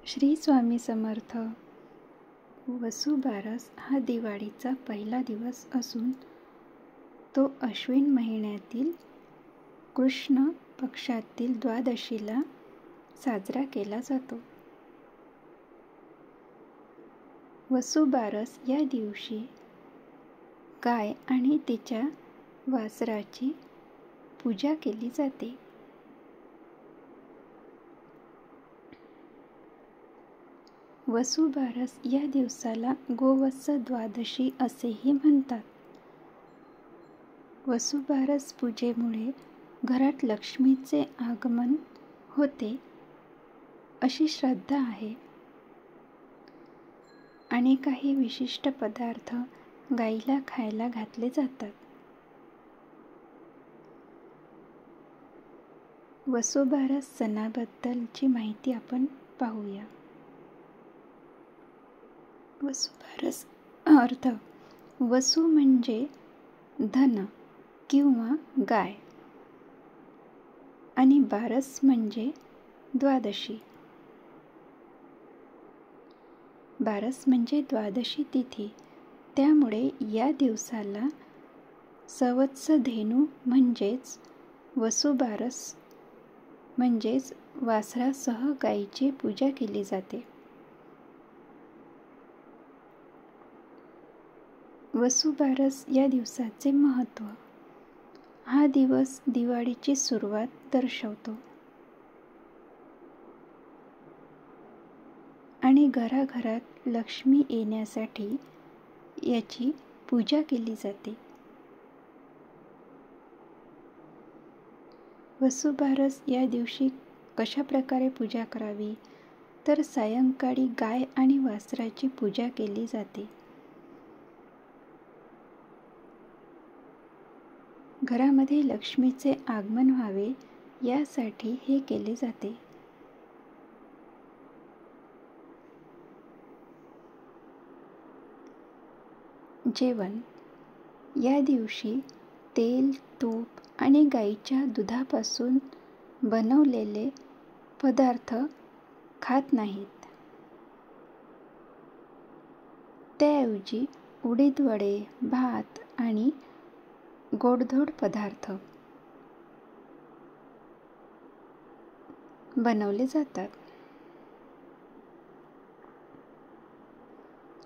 श्री स्वामी समर्थ. वसुबारस हा दिवाळीचा पहिला दिवस असून तो अश्विन महिन्यातील कृष्ण पक्षातील द्वादशीला साजरा केला जातो. वसुबारस या दिवशी गाय आणि तिच्या वासराची पूजा केली जाते. वसुबारस या दिवसाला गोवत्स द्वादशी असेही म्हणतात. वसुबारस पूजेमुळे घरात लक्ष्मीचे आगमन होते अशी श्रद्धा आहे आणि काही विशिष्ट पदार्थ गाईला खायला घातले जातात. वसुबारस सणाबद्दलची माहिती आपण पाहूया. वसुबारस अर्थ. वसु म्हणजे धन किंवा गाय आणि बारस म्हणजे द्वादशी. बारस म्हणजे द्वादशी तिथी, त्यामुळे या दिवसाला सवत्स धेनू म्हणजेच वसुबारस म्हणजेच वासरासह गायीची पूजा केली जाते. वसुबारस या दिवसाचे महत्त्व. हा दिवस दिवाळीची सुरुवात दर्शवतो आणि घराघरात लक्ष्मी येण्यासाठी याची पूजा केली जाते. वसुबारस या दिवशी कशा प्रकारे पूजा करावी, तर सायंकाळी गाय आणि वासराची पूजा केली जाते. घरामध्ये लक्ष्मीचे आगमन व्हावे यासाठी हे केले जाते. जेवण. या दिवशी तेल, तूप आणि गाईच्या दुधापासून बनवलेले पदार्थ खात नाहीत. त्याऐवजी उडीद वडे, भात आणि गोडधोड पदार्थ बनवले जातात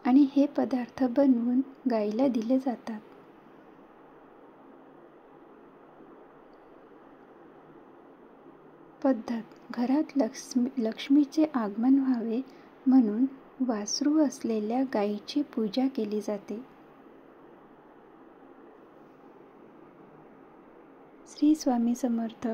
आणि हे पदार्थ बनवून गाईला दिले जातात. पद्धत. घरात लक्ष्मीचे आगमन व्हावे म्हणून वासरू असलेल्या गायीची पूजा केली जाते. श्री स्वामी समर्थ.